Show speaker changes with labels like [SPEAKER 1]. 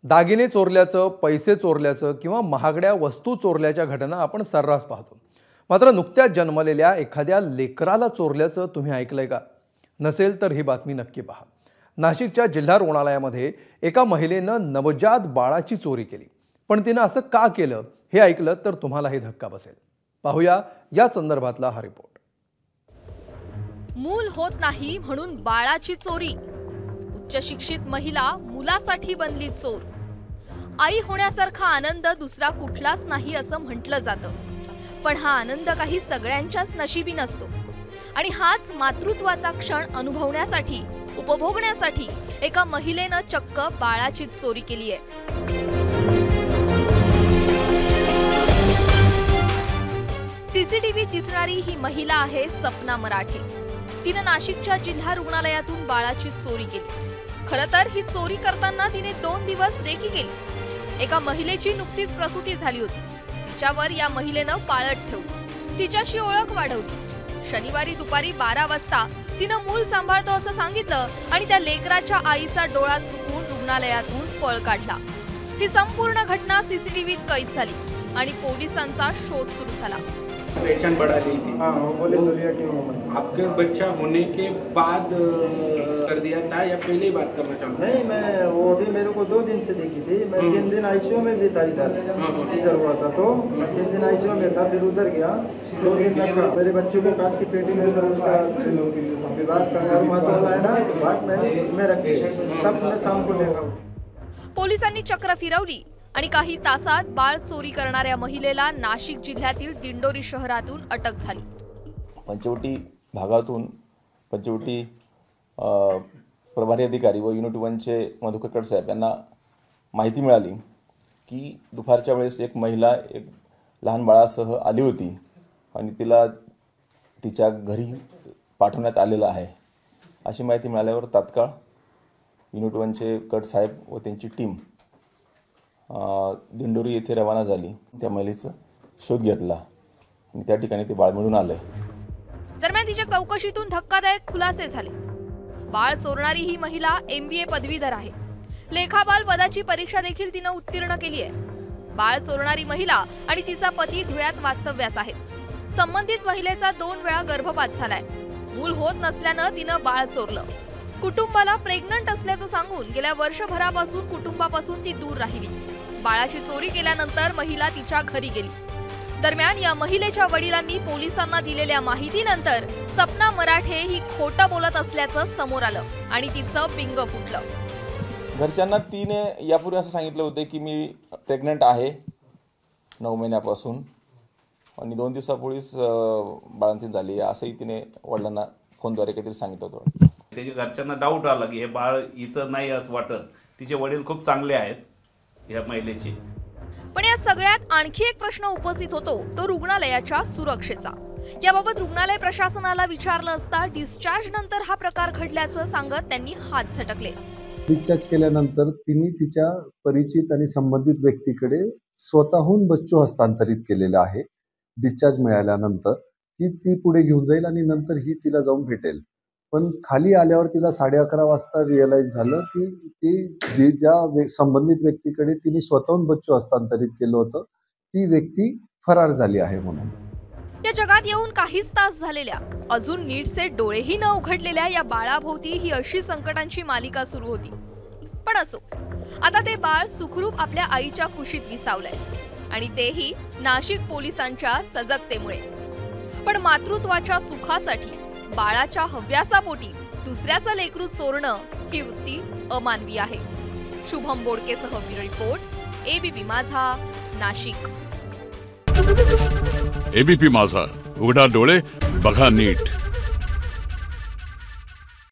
[SPEAKER 1] दागिने चोरल्याचं, पैसे चोरल्याचं किंवा महागड्या वस्तू चोरल्याच्या घटना आपण सर्रास पाहतो. मात्र नुकत्याच जन्मलेल्या एखाद्या लेकराला चोरल्याचं तुम्ही ऐकलंय का? नसेल तर ही बातमी नक्की पहा. नाशिकच्या जिल्हा रुग्णालयामध्ये एका महिलेनं नवजात बाळाची चोरी केली. पण तिनं असं का केलं हे ऐकलं तर तुम्हालाही धक्का बसेल. पाहूया या संदर्भातला हा रिपोर्ट.
[SPEAKER 2] मूल होत नाही म्हणून बाळाची चोरी. उच्च शिक्षित महिला मुलासाठी बनली चोर. आई होण्यासारखा आनंद दुसरा कुठलाच नाही असं म्हटलं जातं. पण हा आनंद काही सगळ्यांच्याच नशिबी नसतो आणि हाच मातृत्वाचा क्षण अनुभवण्यासाठी, उपभोगण्यासाठी एका महिलेनं चक्क बाळाची चोरी केली आहे. सीसीटीव्हीत दिसणारी ही महिला आहे सपना मराठे. तिने नाशिकच्या जिल्हा रुग्णालयातून बाळाची चोरी केली. खरं तर ही चोरी करताना तिने 2 दिवस रेकी केली. एका महिलेची नुकतीच प्रसूती झाली होती. तिच्यावर या महिलेनं पाळत ठेवली, तिच्याशी ओळख वाढवली. शनिवारी दुपारी 12 वाजता तिनं मूल सांभाळतो असं सांगितलं आणि त्या लेकराच्या आईचा डोळा चुकवून रुग्णालयातून पळ काढला. ही संपूर्ण घटना सीसीटीव्हीत कैद झाली आणि पोलिसांचा शोध सुरू झाला.
[SPEAKER 3] पहचान बढ़ा ली थी।
[SPEAKER 4] हाँ, वो बोले दूरिया के
[SPEAKER 3] आपके बच्चा होने के बाद कर दिया था या पहले ही बात करना चाहूँ?
[SPEAKER 4] नहीं, मैं वो भी मेरे को 2 दिन से देखी थी। मैं 3 दिन आईसीयू में भी था, इधर सीजर हुआ था तो 3 दिन आईसीयू में था, फिर उधर गया 2 दिन रखा। मेरे बच्चे को कांच की पेटी में सर उसका विभाग कंगारू हाथ वाला है ना, बाट मैंने उसमें रखी, तब मैं शाम को देखा।
[SPEAKER 2] पोलिसांनी चक्र फिरवली आणि काही तासात बाळ चोरी करणाऱ्या महिलेला नाशिक जिल्ह्यातील दिंडोरी शहरातून अटक झाली.
[SPEAKER 5] पंचवटी भागातून पंचवटी प्रभारी अधिकारी व युनिट 1चे मधुकर साहेब यांना माहिती मिळाली की दुपारच्या वेळेस एक महिला एक लहान बाळासह आली होती आणि तिला तिच्या घरी पाठवण्यात आलेलं आहे. अशी माहिती मिळाल्यावर तात्काळ युनिट 1चे कट साहेब व त्यांची टीम दिंडोरी येथे रवाना झाली. त्या महिलेचा शोध घेतला आणि त्या ठिकाणी ते बाळ मिळून आलंय.
[SPEAKER 2] दरम्यान तिच्या चौकशीतून धक्कादायक खुलासे झाले. बाळ चोरणारी ही महिला MBA पदवीधर आहे. लेखापाल पदाची परीक्षा देखील तिनं उत्तीर्ण केली आहे. बाळ चोरणारी महिला आणि तिचा पती धुळ्यात वास्तव्यास आहेत. संबंधित महिलेचा 2 वेळा गर्भपात झालाय. मूल होत नसल्यानं तिनं बाळ चोरलं. कुटुंबाला प्रेग्नंट असल्याचं सांगून गेल्या वर्षभरापासून कुटुंबापासून ती दूर राहिली. बाळाची चोरी केल्यानंतर महिला तिच्या घरी गेली. दरम्यान या महिलेच्या वडिलांनी पोलिसांना दिलेल्या माहितीनंतर सपना मराठे ही खोटं बोलत असल्याचं समोर आलं आणि तिचं बिंग फुटलं.
[SPEAKER 5] घरच्यांना तिने यापूर्वी असं सांगितलं होतं की मी प्रेग्नंट आहे 9 महिन्यापासून आणि 2 दिवसापूर्वीच बाळंतीण झाली असंही तिने वडिलांना फोनद्वारे काहीतरी सांगितलं होतं.
[SPEAKER 6] त्याच्या घरच्यांना डाऊट आला की हे बाळ हिचं नाही असं वाटत. तिचे वडील खूप चांगले आहेत या महिलेचे.
[SPEAKER 2] पण या सगळ्यात आणखी एक प्रश्न उपस्थित होतो तो रुग्णालयाच्या सुरक्षेचा. याबाबत रुग्णालय प्रशासनाला विचारलं असता डिस्चार्ज नंतर हा प्रकार घडल्याचं सांगत त्यांनी हात झटकले.
[SPEAKER 7] डिस्चार्ज केल्यानंतर तिने तिच्या परिचित आणि संबंधित व्यक्तीकडे स्वतःहून बच्चू हस्तांतरित केलेला आहे. डिस्चार्ज मिळाल्यानंतर की ती पुढे घेऊन जाईल आणि नंतर ही तिला जाऊन भेटेल. पण खाली आल्यावर तिला 11:30 वाजता रिअलाइज झालं की ती ज्या संबंधित व्यक्तीकडे तिने स्वतःहून बच्चू हस्तांतरित केलं होतं ती व्यक्ती फरार झाली आहे म्हणून.
[SPEAKER 2] या जगात येऊन काहीच तास झालेल्या अजून नीटचे डोळेही न उघडलेल्या या बाळाभोवती ही अशी संकटांची मालिका सुरू होती. पण असो, आता ते बाळ सुखरूप आपल्या आईच्या कुशीत विसावलंय आणि तेही नाशिक पोलिसांच्या सजगतेमुळे. पण मातृत्वाच्या सुखासाठी बाळाच्या हव्यासापोटी दुसऱ्याचं लेकरू चोरणं ही वृत्ती अमानवी आहे. शुभम बोडकेसह ब्युरो रिपोर्ट, ABP माझा, नाशिक.
[SPEAKER 8] ABP माझा, उघडा डोळे बघा नीट.